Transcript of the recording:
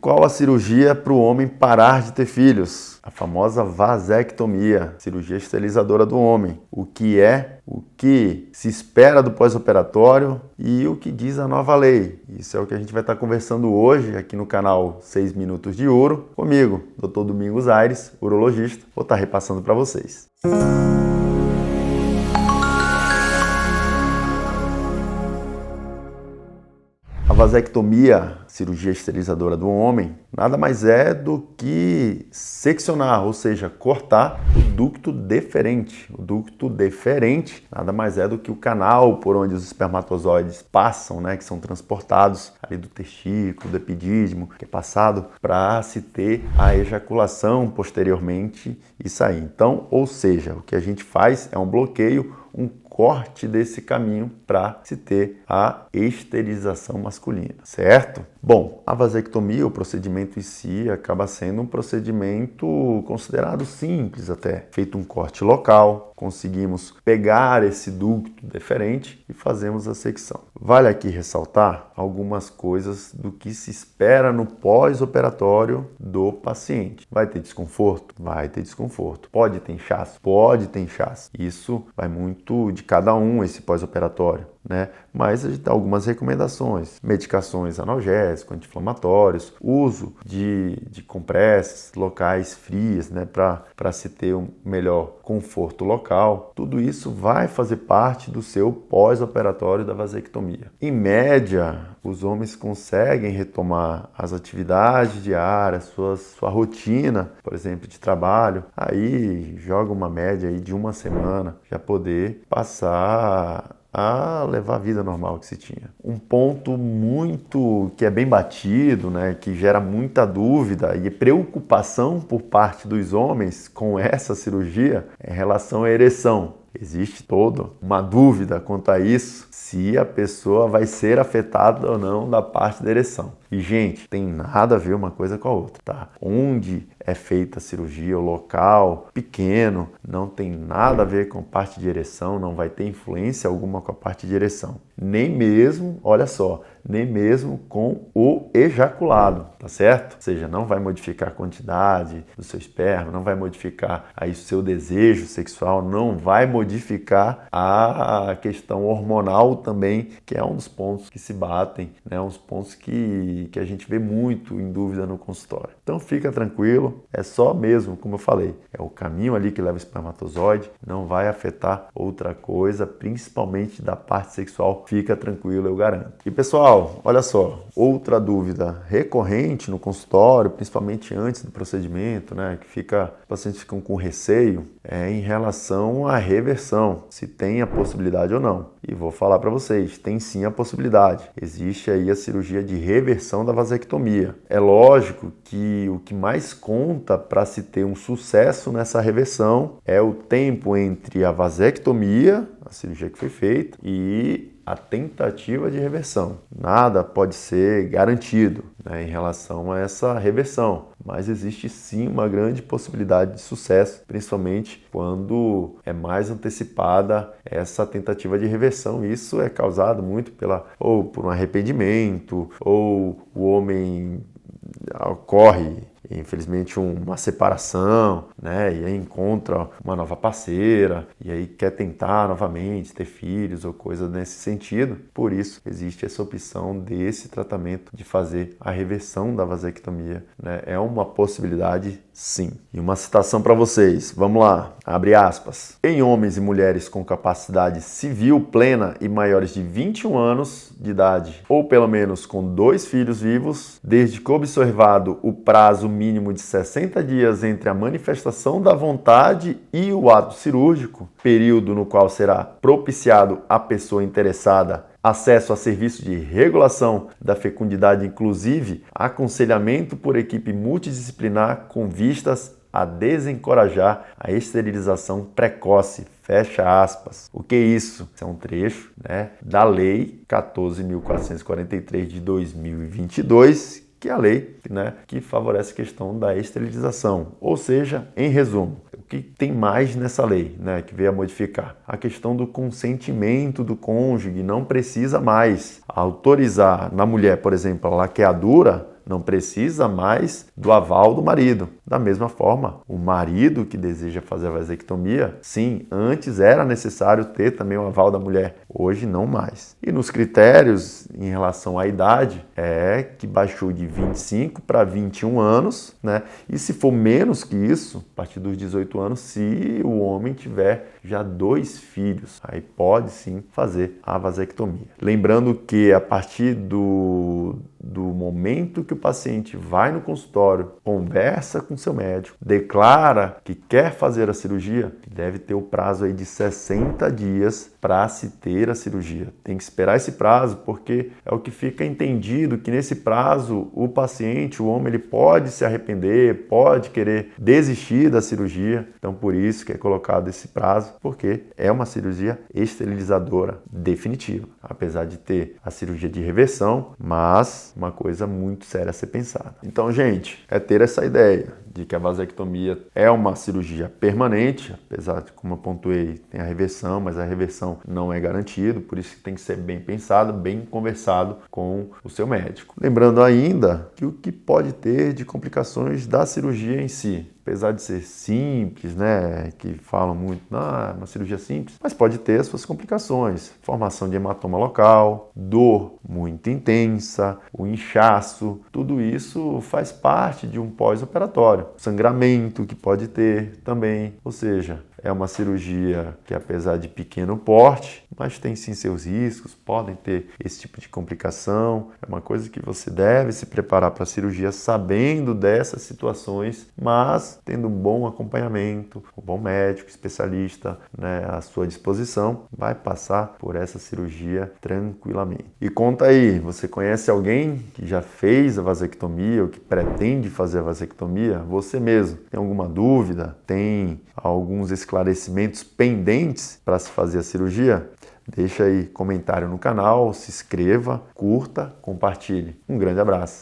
Qual a cirurgia para o homem parar de ter filhos? A famosa vasectomia, cirurgia esterilizadora do homem. O que se espera do pós-operatório e o que diz a nova lei. Isso é o que a gente vai estar conversando hoje aqui no canal 6 Minutos de Uro, comigo, Dr. Domingos Aires, urologista. Vou estar repassando para vocês. A vasectomia, cirurgia esterilizadora do homem, nada mais é do que seccionar, ou seja, cortar o ducto deferente. O ducto deferente nada mais é do que o canal por onde os espermatozoides passam, que são transportados ali do testículo, do epidídimo, que é passado para se ter a ejaculação posteriormente e sair. Então, ou seja, o que a gente faz é um bloqueio, um corte desse caminho para se ter a esterilização masculina, certo? Bom, a vasectomia, o procedimento em si, acaba sendo um procedimento considerado simples até. Feito um corte local, conseguimos pegar esse ducto deferente e fazemos a secção. Vale aqui ressaltar algumas coisas do que se espera no pós-operatório do paciente. Vai ter desconforto? Vai ter desconforto. Pode ter inchaço? Pode ter inchaço. Isso vai muito de cada um, esse pós-operatório, Mas a gente dá algumas recomendações: medicações analgésicos, anti-inflamatórios, uso de compressas locais frias, para se ter um melhor conforto local. Tudo isso vai fazer parte do seu pós-operatório da vasectomia. Em média, os homens conseguem retomar as atividades diárias, sua rotina, por exemplo, de trabalho. Aí joga uma média aí de uma semana, já poder passar a levar a vida normal que se tinha. Um ponto muito que é bem batido, que gera muita dúvida e preocupação por parte dos homens com essa cirurgia é em relação à ereção. Existe toda uma dúvida quanto a isso, se a pessoa vai ser afetada ou não da parte da ereção. E, gente, tem nada a ver uma coisa com a outra, tá? Onde é feita a cirurgia, o local pequeno, não tem nada a ver com a parte de ereção, não vai ter influência alguma com a parte de ereção. Nem mesmo, olha só, nem mesmo com o ejaculado, tá certo? Ou seja, não vai modificar a quantidade do seu esperma, não vai modificar aí o seu desejo sexual, não vai modificar a questão hormonal também, que é um dos pontos que se batem, uns pontos que a gente vê muito em dúvida no consultório. Então fica tranquilo, é só mesmo, como eu falei, é o caminho ali que leva o espermatozoide, não vai afetar outra coisa, principalmente da parte sexual, fica tranquilo, eu garanto. E pessoal, olha só, outra dúvida recorrente no consultório, principalmente antes do procedimento, que os pacientes ficam com receio, é em relação à reversão, se tem a possibilidade ou não. E vou falar para vocês, tem sim a possibilidade. Existe aí a cirurgia de reversão da vasectomia. É lógico que o que mais conta para se ter um sucesso nessa reversão é o tempo entre a vasectomia, a cirurgia que foi feita, e a tentativa de reversão. Nada pode ser garantido em relação a essa reversão, mas existe sim uma grande possibilidade de sucesso, principalmente quando é mais antecipada essa tentativa de reversão. Isso é causado muito ou por um arrependimento, ou o homem ocorre infelizmente uma separação, e aí encontra uma nova parceira e aí quer tentar novamente ter filhos ou coisa nesse sentido. Por isso existe essa opção desse tratamento de fazer a reversão da vasectomia, É uma possibilidade, sim. E uma citação para vocês, vamos lá, abre aspas. Em homens e mulheres com capacidade civil plena e maiores de 21 anos de idade, ou pelo menos com 2 filhos vivos, desde que observado o prazo mínimo de 60 dias entre a manifestação da vontade e o ato cirúrgico, período no qual será propiciado à pessoa interessada acesso a serviço de regulação da fecundidade, inclusive aconselhamento por equipe multidisciplinar com vistas a desencorajar a esterilização precoce. Fecha aspas. O que é isso? Isso é um trecho da Lei 14.443 de 2022, que é a lei que favorece a questão da esterilização. Ou seja, em resumo, o que tem mais nessa lei que veio a modificar? A questão do consentimento do cônjuge. Não precisa mais autorizar na mulher, por exemplo, a laqueadura, não precisa mais do aval do marido. Da mesma forma, o marido que deseja fazer a vasectomia, sim, antes era necessário ter também o aval da mulher, hoje não mais. E nos critérios em relação à idade, é que baixou de 25 para 21 anos, né? E se for menos que isso, a partir dos 18 anos, se o homem tiver já 2 filhos, aí pode sim fazer a vasectomia. Lembrando que a partir do momento que o paciente vai no consultório, conversa com seu médico, declara que quer fazer a cirurgia, deve ter o prazo aí de 60 dias para se ter a cirurgia. Tem que esperar esse prazo, porque é o que fica entendido, que nesse prazo o paciente, o homem, ele pode se arrepender, pode querer desistir da cirurgia. Então por isso que é colocado esse prazo, porque é uma cirurgia esterilizadora definitiva. Apesar de ter a cirurgia de reversão, mas uma coisa muito séria a ser pensada. Então, gente, é ter essa ideia de que a vasectomia é uma cirurgia permanente, apesar de, como eu pontuei, tem a reversão, mas a reversão não é garantido, por isso que tem que ser bem pensado, bem conversado com o seu médico. Lembrando ainda que o que pode ter de complicações da cirurgia em si, apesar de ser simples, né, que falam muito, é uma cirurgia simples, mas pode ter as suas complicações, formação de hematoma local, dor muito intensa, o inchaço, tudo isso faz parte de um pós-operatório. Sangramento que pode ter também, ou seja, é uma cirurgia que, apesar de pequeno porte, mas tem sim seus riscos, podem ter esse tipo de complicação. É uma coisa que você deve se preparar para a cirurgia sabendo dessas situações, mas tendo um bom acompanhamento, um bom médico, especialista, né, à sua disposição, vai passar por essa cirurgia tranquilamente. E conta aí, você conhece alguém que já fez a vasectomia ou que pretende fazer a vasectomia? Você mesmo tem alguma dúvida? Tem alguns esclarecimentos pendentes para se fazer a cirurgia? Deixa aí comentário no canal, se inscreva, curta, compartilhe. Um grande abraço.